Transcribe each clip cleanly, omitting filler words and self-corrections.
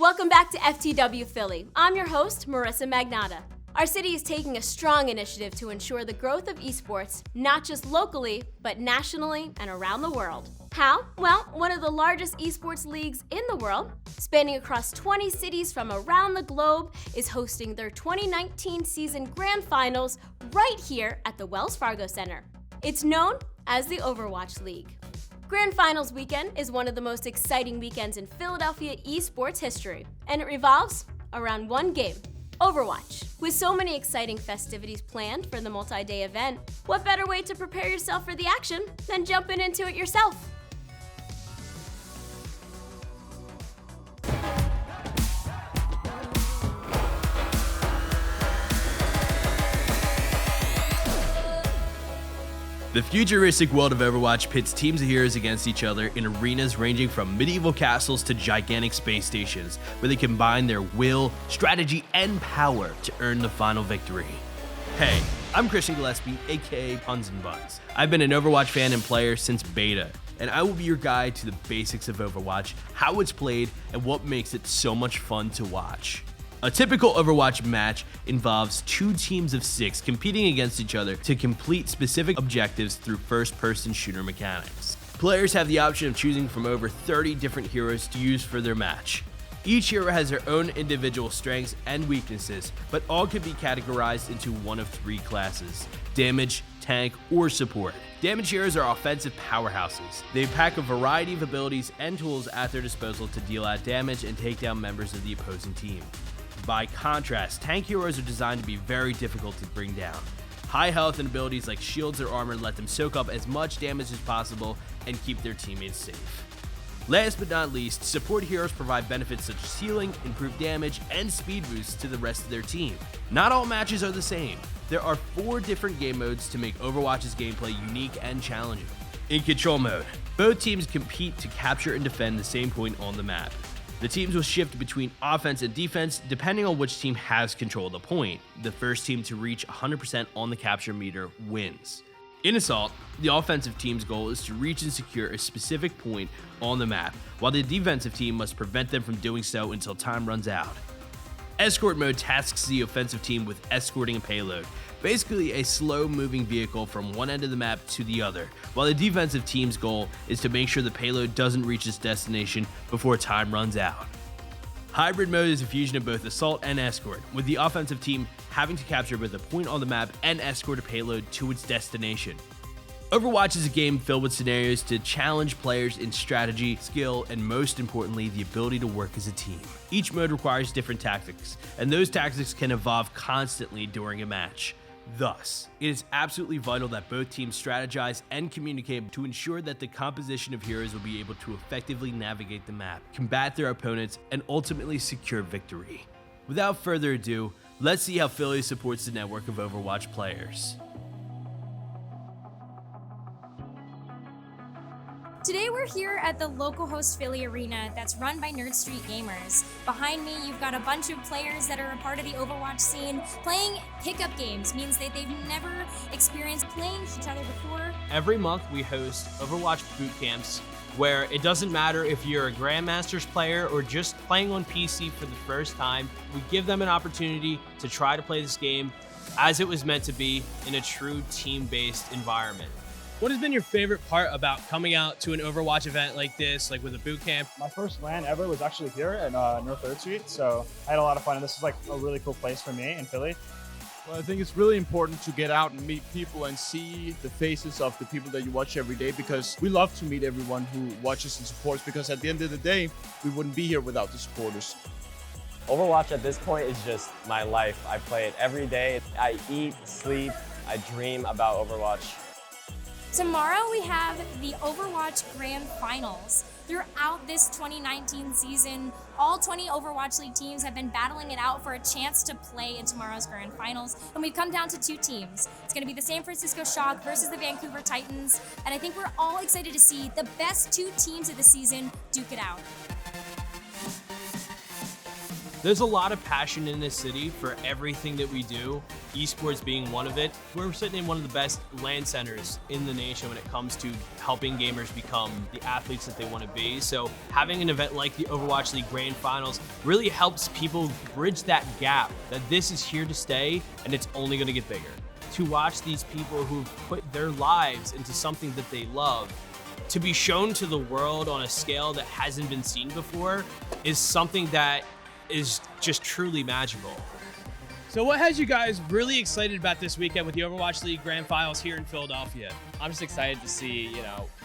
Welcome back to FTW Philly. I'm your host, Marissa Magnata. Our city is taking a strong initiative to ensure the growth of esports, not just locally, but nationally and around the world. How? Well, one of the largest esports leagues in the world, spanning across 20 cities from around the globe, is hosting their 2019 season Grand Finals right here at the Wells Fargo Center. It's known as the Overwatch League. Grand Finals weekend is one of the most exciting weekends in Philadelphia esports history, and it revolves around one game, Overwatch. With so many exciting festivities planned for the multi-day event, what better way to prepare yourself for the action than jumping into it yourself? The futuristic world of Overwatch pits teams of heroes against each other in arenas ranging from medieval castles to gigantic space stations, where they combine their will, strategy, and power to earn the final victory. Hey, I'm Christian Gillespie, aka Puns and Buns. I've been an Overwatch fan and player since beta, and I will be your guide to the basics of Overwatch, how it's played, and what makes it so much fun to watch. A typical Overwatch match involves two teams of 6 competing against each other to complete specific objectives through first-person shooter mechanics. Players have the option of choosing from over 30 different heroes to use for their match. Each hero has their own individual strengths and weaknesses, but all can be categorized into one of 3 classes: damage, tank, or support. Damage heroes are offensive powerhouses. They pack a variety of abilities and tools at their disposal to deal out damage and take down members of the opposing team. By contrast, tank heroes are designed to be very difficult to bring down. High health and abilities like shields or armor let them soak up as much damage as possible and keep their teammates safe. Last but not least, support heroes provide benefits such as healing, improved damage, and speed boosts to the rest of their team. Not all matches are the same. There are 4 different game modes to make Overwatch's gameplay unique and challenging. In Control Mode, both teams compete to capture and defend the same point on the map. The teams will shift between offense and defense depending on which team has control of the point. The first team to reach 100% on the capture meter wins. In Assault, the offensive team's goal is to reach and secure a specific point on the map, while the defensive team must prevent them from doing so until time runs out. Escort Mode tasks the offensive team with escorting a payload, basically a slow-moving vehicle from one end of the map to the other, while the defensive team's goal is to make sure the payload doesn't reach its destination before time runs out. Hybrid Mode is a fusion of both Assault and Escort, with the offensive team having to capture both a point on the map and escort a payload to its destination. Overwatch is a game filled with scenarios to challenge players in strategy, skill, and most importantly, the ability to work as a team. Each mode requires different tactics, and those tactics can evolve constantly during a match. Thus, it is absolutely vital that both teams strategize and communicate to ensure that the composition of heroes will be able to effectively navigate the map, combat their opponents, and ultimately secure victory. Without further ado, let's see how Philly supports the network of Overwatch players. Today we're here at the local host Philly arena that's run by Nerd Street Gamers. Behind me you've got a bunch of players that are a part of the Overwatch scene. Playing pickup games means that they've never experienced playing each other before. Every month we host Overwatch boot camps where it doesn't matter if you're a Grandmasters player or just playing on PC for the first time. We give them an opportunity to try to play this game as it was meant to be in a true team-based environment. What has been your favorite part about coming out to an Overwatch event like this, like with a boot camp? My first LAN ever was actually here in North 3rd Street, so I had a lot of fun, and this is like a really cool place for me in Philly. Well, I think it's really important to get out and meet people and see the faces of the people that you watch every day, because we love to meet everyone who watches and supports, because at the end of the day, we wouldn't be here without the supporters. Overwatch at this point is just my life. I play it every day. I eat, sleep, I dream about Overwatch. Tomorrow we have the Overwatch Grand Finals. Throughout this 2019 season, all 20 Overwatch League teams have been battling it out for a chance to play in tomorrow's Grand Finals, and we've come down to 2 teams. It's going to be the San Francisco Shock versus the Vancouver Titans, and I think we're all excited to see the best 2 teams of the season duke it out. There's a lot of passion in this city for everything that we do, esports being one of it. We're sitting in one of the best LAN centers in the nation when it comes to helping gamers become the athletes that they want to be. So having an event like the Overwatch League Grand Finals really helps people bridge that gap, that this is here to stay and it's only going to get bigger. To watch these people who've put their lives into something that they love, to be shown to the world on a scale that hasn't been seen before is something that is just truly magical. So what has you guys really excited about this weekend with the Overwatch League Grand Finals here in Philadelphia? I'm just excited to see,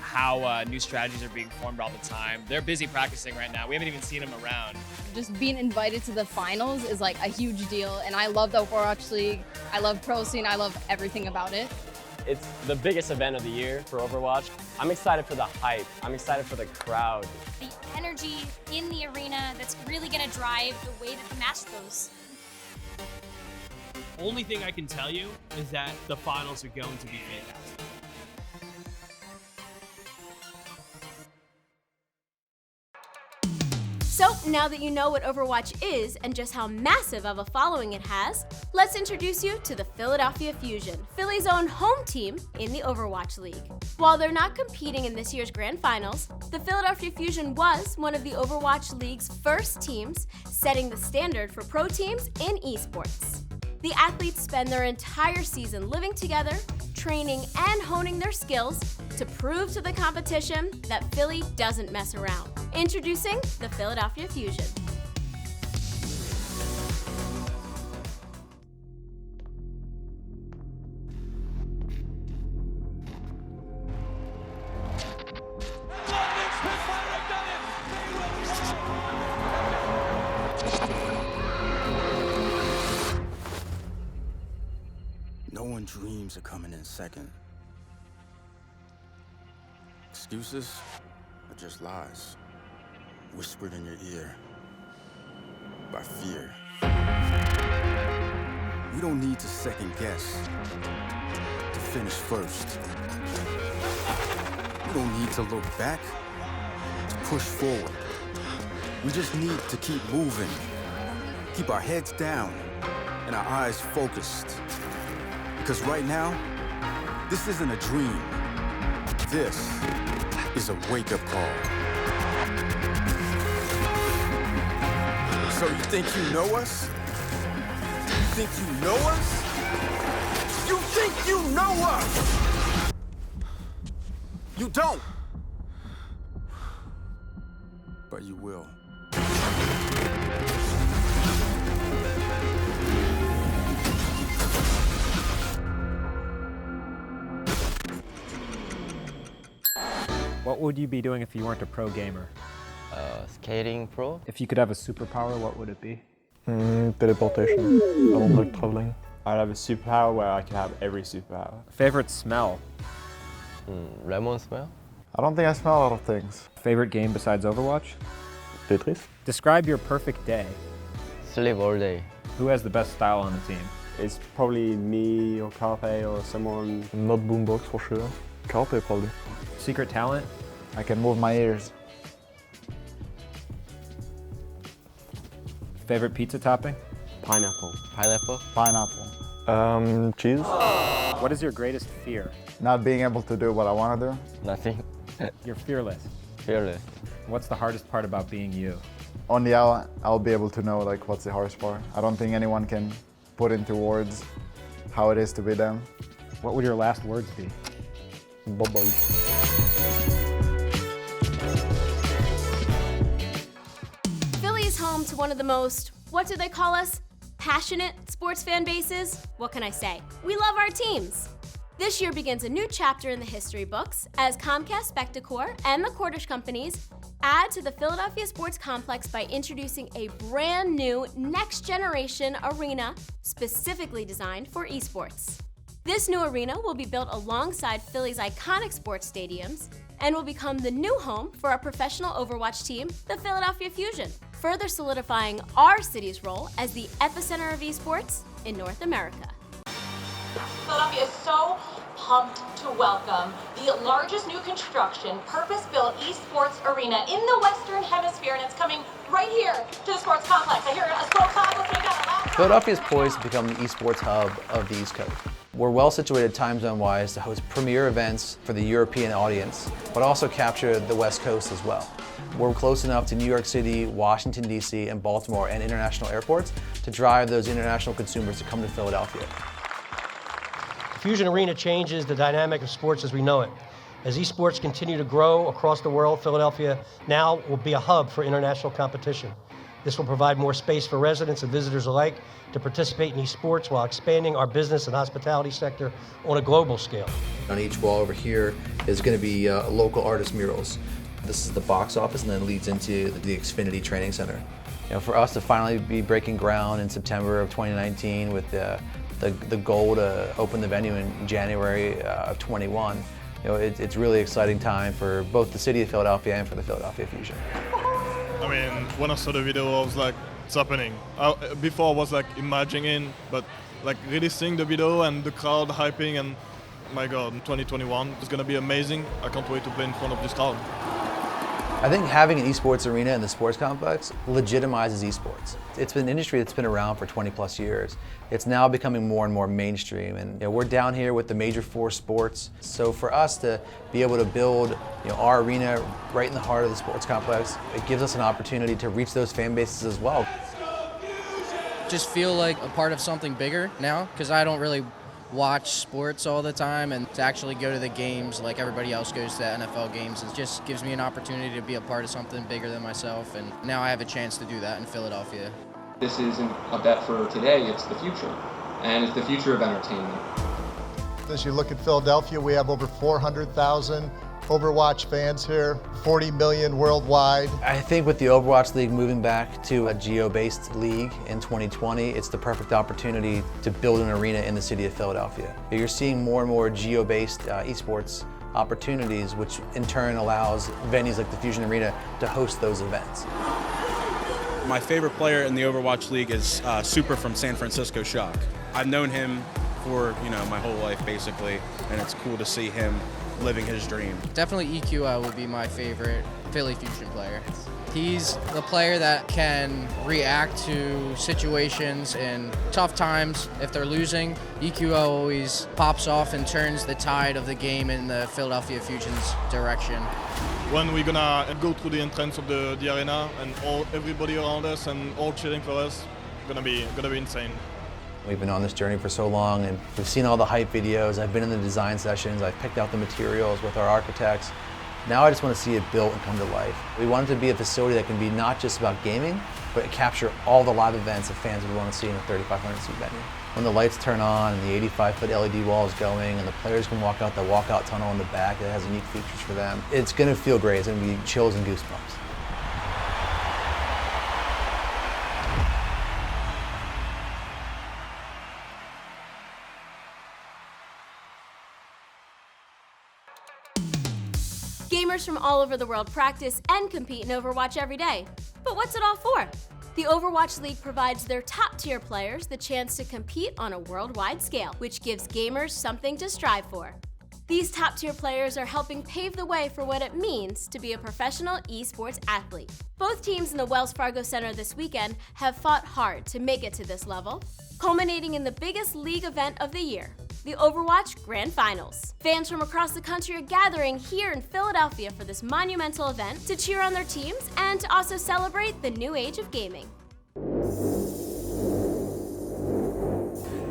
how new strategies are being formed all the time. They're busy practicing right now. We haven't even seen them around. Just being invited to the finals is like a huge deal, and I love the Overwatch League. I love pro scene. I love everything about it. It's the biggest event of the year for Overwatch. I'm excited for the hype. I'm excited for the crowd. The energy in the arena that's really going to drive the way that the match goes. Only thing I can tell you is that the finals are going to be fantastic. So now that you know what Overwatch is and just how massive of a following it has, let's introduce you to the Philadelphia Fusion, Philly's own home team in the Overwatch League. While they're not competing in this year's Grand Finals, the Philadelphia Fusion was one of the Overwatch League's first teams, setting the standard for pro teams in esports. The athletes spend their entire season living together, training, and honing their skills to prove to the competition that Philly doesn't mess around. Introducing the Philadelphia Fusion. No one dreams of coming in second. Excuses are just lies, whispered in your ear by fear. We don't need to second guess to finish first. We don't need to look back to push forward. We just need to keep moving, keep our heads down and our eyes focused. Because right now, this isn't a dream. This is a wake-up call. So you think you know us? You think you know us? You think you know us? You don't. But you will. What would you be doing if you weren't a pro gamer? Skating pro. If you could have a superpower, what would it be? Teleportation. I don't like traveling. I'd have a superpower where I could have every superpower. Favorite smell? Lemon smell. I don't think I smell a lot of things. Favorite game besides Overwatch? Tetris. Describe your perfect day. Sleep all day. Who has the best style on the team? It's probably me or Carpe or someone. Not Boombox for sure. Carpe probably. Secret talent? I can move my ears. Favorite pizza topping? Pineapple. Pineapple? Pineapple. Cheese. What is your greatest fear? Not being able to do what I want to do. Nothing. You're fearless. Fearless. What's the hardest part about being you? Only I'll be able to know like what's the hardest part. I don't think anyone can put into words how it is to be them. What would your last words be? Bye-bye. Philly is home to one of the most, what do they call us? Passionate sports fan bases? What can I say? We love our teams. This year begins a new chapter in the history books as Comcast Spectacor and the Cordish companies add to the Philadelphia sports complex by introducing a brand new next-generation arena specifically designed for esports. This new arena will be built alongside Philly's iconic sports stadiums and will become the new home for our professional Overwatch team, the Philadelphia Fusion, further solidifying our city's role as the epicenter of esports in North America. Philadelphia is so pumped to welcome the largest new construction, purpose-built esports arena in the Western Hemisphere, and it's coming right here to the sports complex. I hear a scroll cloud. Let's take that loud. Philadelphia is poised to become the esports hub of the East Coast. We're well situated time zone-wise to host premier events for the European audience, but also capture the West Coast as well. We're close enough to New York City, Washington, D.C., and Baltimore and international airports to drive those international consumers to come to Philadelphia. Fusion Arena changes the dynamic of sports as we know it. As esports continue to grow across the world, Philadelphia now will be a hub for international competition. This will provide more space for residents and visitors alike to participate in esports while expanding our business and hospitality sector on a global scale. On each wall over here is going to be local artist murals. This is the box office and then leads into the Xfinity Training Center. For us to finally be breaking ground in September of 2019 with the goal to open the venue in January of 21, it's really exciting time for both the city of Philadelphia and for the Philadelphia Fusion. I mean, when I saw the video, I was like, it's happening. Before I was like imagining, but like really seeing the video and the crowd hyping, and my God, 2021 is gonna be amazing. I can't wait to play in front of this crowd. I think having an esports arena in the sports complex legitimizes esports. It's been an industry that's been around for 20 plus years. It's now becoming more and more mainstream, and we're down here with the major 4 sports. So for us to be able to build our arena right in the heart of the sports complex, it gives us an opportunity to reach those fan bases as well. Just feel like a part of something bigger now, because I don't really watch sports all the time, and to actually go to the games like everybody else goes to NFL games, it just gives me an opportunity to be a part of something bigger than myself, and now I have a chance to do that in Philadelphia. This isn't a bet for today, it's the future, and it's the future of entertainment. As you look at Philadelphia, we have over 400,000 Overwatch fans here, 40 million worldwide. I think with the Overwatch League moving back to a geo-based league in 2020, it's the perfect opportunity to build an arena in the city of Philadelphia. You're seeing more and more geo-based esports opportunities, which in turn allows venues like the Fusion Arena to host those events. My favorite player in the Overwatch League is Super from San Francisco Shock. I've known him for my whole life basically, and it's cool to see him living his dream. Definitely EQO would be my favorite Philly Fusion player. He's the player that can react to situations in tough times. If they're losing, EQO always pops off and turns the tide of the game in the Philadelphia Fusion's direction. When we're gonna go through the entrance of the arena and everybody around us and all cheering for us, gonna be insane. We've been on this journey for so long, and we've seen all the hype videos. I've been in the design sessions. I've picked out the materials with our architects. Now I just want to see it built and come to life. We want it to be a facility that can be not just about gaming, but capture all the live events that fans would want to see in a 3,500 seat venue. When the lights turn on and the 85-foot LED wall is going and the players can walk out the walkout tunnel in the back that has unique features for them, it's going to feel great. It's going to be chills and goosebumps. Gamers from all over the world practice and compete in Overwatch every day. But what's it all for? The Overwatch League provides their top-tier players the chance to compete on a worldwide scale, which gives gamers something to strive for. These top-tier players are helping pave the way for what it means to be a professional esports athlete. Both teams in the Wells Fargo Center this weekend have fought hard to make it to this level, culminating in the biggest league event of the year, the Overwatch Grand Finals. Fans from across the country are gathering here in Philadelphia for this monumental event to cheer on their teams and to also celebrate the new age of gaming.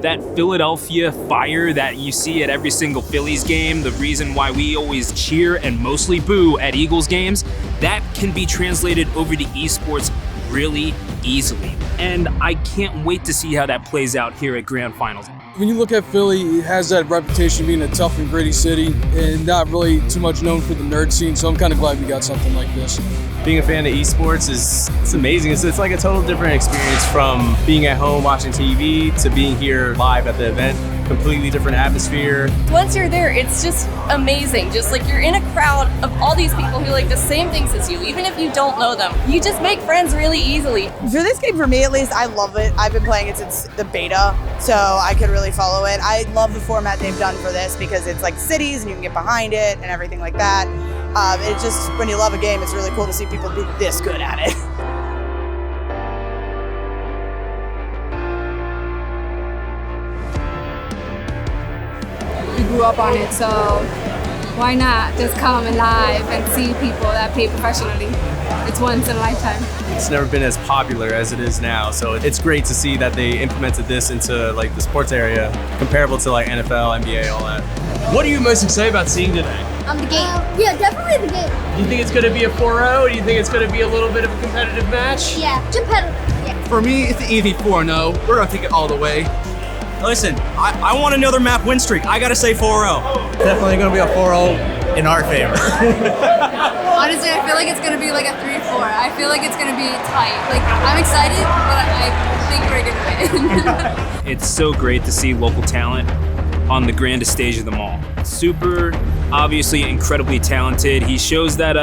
That Philadelphia fire that you see at every single Phillies game, the reason why we always cheer and mostly boo at Eagles games, that can be translated over to esports really easily. And I can't wait to see how that plays out here at Grand Finals. When you look at Philly, it has that reputation of being a tough and gritty city and not really too much known for the nerd scene, so I'm kind of glad we got something like this. Being a fan of esports it's amazing. It's like a total different experience from being at home watching TV to being here live at the event. completely different atmosphere. Once you're there, it's just amazing. Just like you're in a crowd of all these people who like the same things as you, even if you don't know them. You just make friends really easily. For this game, for me at least, I love it. I've been playing it since the beta, so I could really follow it. I love the format they've done for this because it's like cities and you can get behind it and everything like that. It's just, when you love a game, it's really cool to see people be this good at it. We grew up on it, so why not just come alive and see people that play professionally? It's once in a lifetime. It's never been as popular as it is now, so it's great to see that they implemented this into like the sports area, comparable to like NFL, NBA, all that. What are you most excited about seeing today? The game. Yeah, definitely the game. Do you think it's going to be a 4-0? Do you think it's going to be a little bit of a competitive match? Yeah, competitive. Yeah. For me, it's an easy 4-0. We're going to take it all the way. Listen, I want another map win streak. I got to say 4-0. Definitely going to be a 4-0 in our favor. Honestly, I feel like it's going to be like a 3-4. I feel like it's going to be tight. Like, I'm excited, but I think we're going to win. It's so great to see local talent on the grandest stage of them all. Super, obviously incredibly talented. He shows that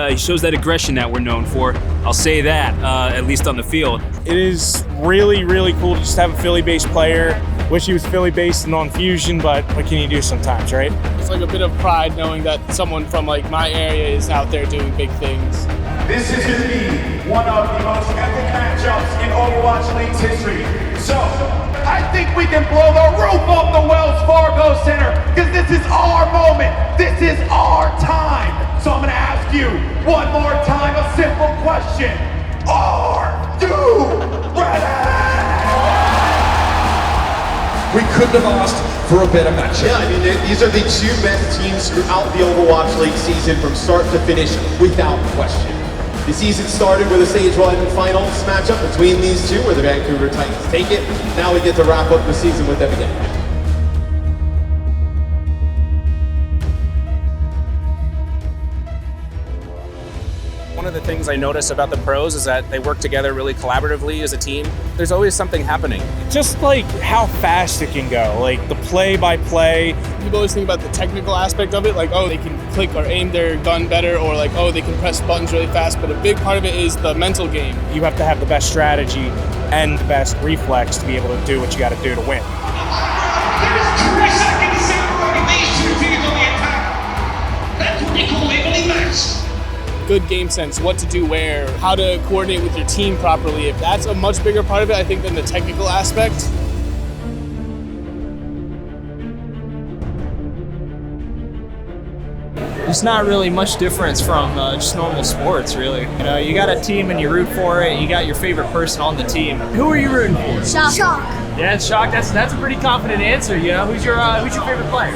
aggression that we're known for. I'll say that, at least on the field. It is really, really cool to just have a Philly-based player. Wish he was Philly-based and on Fusion, but what can you do sometimes, right? It's like a bit of pride knowing that someone from like my area is out there doing big things. This is going to be one of the most epic matchups in Overwatch League's history. So, I think we can blow the roof off the Wells Fargo Center, because this is our moment. This is our time. So I'm going to ask you one more time a simple question. Are you ready? We couldn't have asked for a better matchup. Yeah, I mean, these are the two best teams throughout the Overwatch League season from start to finish without question. The season started with a Stage 1 finals matchup between these two where the Vancouver Titans take it. Now we get to wrap up the season with them again. One of the things I notice about the pros is that they work together really collaboratively as a team. There's always something happening. Just like how fast it can go, like the play-by-play. People always think about the technical aspect of it, like, oh, they can click or aim their gun better, or like, oh, they can press buttons really fast, but a big part of it is the mental game. You have to have the best strategy and the best reflex to be able to do what you got to do to win. There is 3 seconds separating these two teams on the attack. That's what they call evenly matched. Good game sense, what to do where, how to coordinate with your team properly. If that's a much bigger part of it, I think, than the technical aspect. It's not really much difference from just normal sports, really. You know, you got a team and you root for it. You got your favorite person on the team. Who are you rooting for? Shock. Yeah, it's Shock. That's a pretty confident answer. You know, who's your favorite player?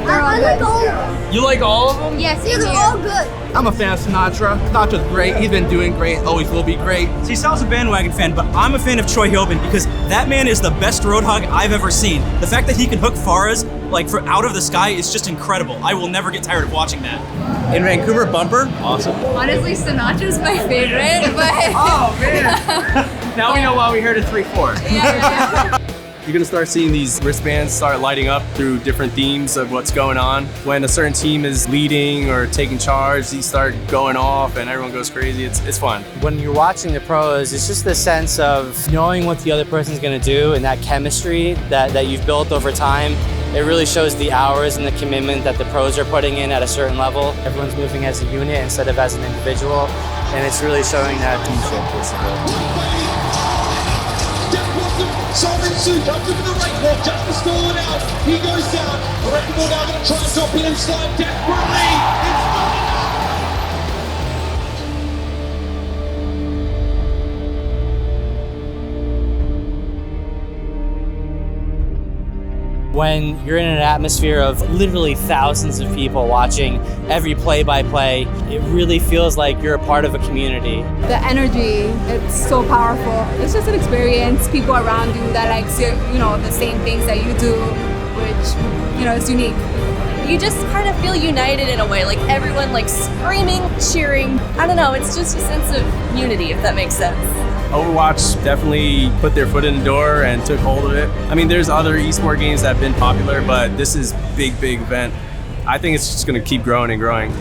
I like all of them. You like all of them? Yes, they're all good. I'm a fan of Sinatra. Sinatra's great. He's been doing great. Always will be great. See, Sal's a bandwagon fan, but I'm a fan of Troy Hilbin because that man is the best Roadhog I've ever seen. The fact that he can hook Faras like for out of the sky is just incredible. I will never get tired of watching that. In Vancouver, Bumper. Awesome. Honestly, Sinatra's my favorite, but... Oh, man. Now we know why we heard a 3-4. Yeah. You're gonna start seeing these wristbands start lighting up through different themes of what's going on. When a certain team is leading or taking charge, these start going off and everyone goes crazy. It's fun. When you're watching the pros, it's just the sense of knowing what the other person's gonna do and that chemistry that you've built over time. It really shows the hours and the commitment that the pros are putting in at a certain level. Everyone's moving as a unit instead of as an individual, and it's really showing that teamship, basically. Simon Sue comes into the right wall just to stall it out. He goes down. Wrecking Ball now going to try and drop in and slide desperately. It's not enough. When you're in an atmosphere of literally thousands of people watching every play-by-play, it really feels like you're a part of a community. The energy, it's so powerful. It's just an experience, people around you that like, you know, the same things that you do, which, you know, is unique. You just kind of feel united in a way, like everyone like screaming, cheering. I don't know, it's just a sense of unity, if that makes sense. Overwatch definitely put their foot in the door and took hold of it. I mean, there's other esport games that have been popular, but this is big event. I think it's just going to keep growing and growing.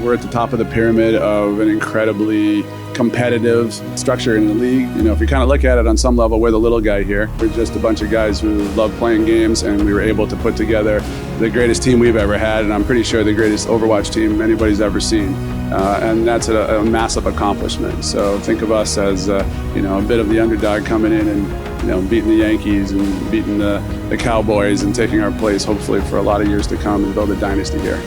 We're at the top of the pyramid of an incredibly competitive structure in the league. You know, if you kind of look at it on some level, we're the little guy here. We're just a bunch of guys who love playing games, and we were able to put together the greatest team we've ever had, and I'm pretty sure the greatest Overwatch team anybody's ever seen. And that's a massive accomplishment. So think of us as you know, a bit of the underdog coming in and, you know, beating the Yankees and beating the Cowboys and taking our place hopefully for a lot of years to come and build a dynasty here.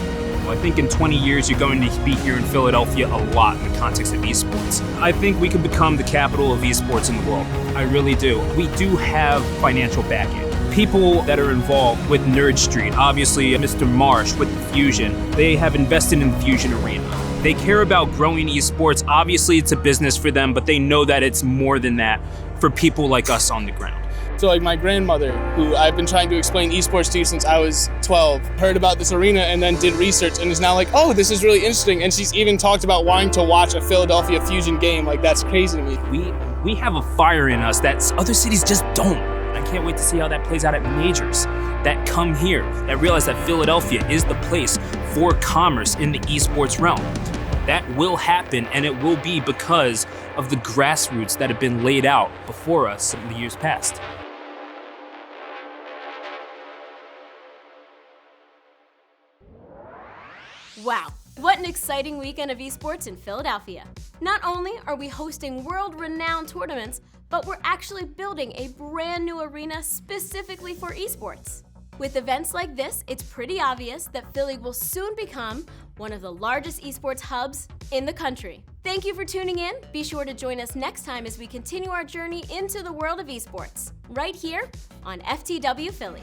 I think in 20 years you're going to be here in Philadelphia a lot in the context of esports. I think we could become the capital of esports in the world. I really do. We do have financial backing. People that are involved with Nerd Street, obviously Mr. Marsh with the Fusion, they have invested in the Fusion Arena. They care about growing esports. Obviously it's a business for them, but they know that it's more than that for people like us on the ground. So like my grandmother, who I've been trying to explain esports to since I was 12, heard about this arena and then did research and is now like, oh, this is really interesting. And she's even talked about wanting to watch a Philadelphia Fusion game. Like, that's crazy to me. We have a fire in us that other cities just don't. I can't wait to see how that plays out at majors that come here, that realize that Philadelphia is the place for commerce in the esports realm. That will happen, and it will be because of the grassroots that have been laid out before us in the years past. Wow, what an exciting weekend of esports in Philadelphia. Not only are we hosting world-renowned tournaments, but we're actually building a brand new arena specifically for esports. With events like this, it's pretty obvious that Philly will soon become one of the largest esports hubs in the country. Thank you for tuning in. Be sure to join us next time as we continue our journey into the world of esports, right here on FTW Philly.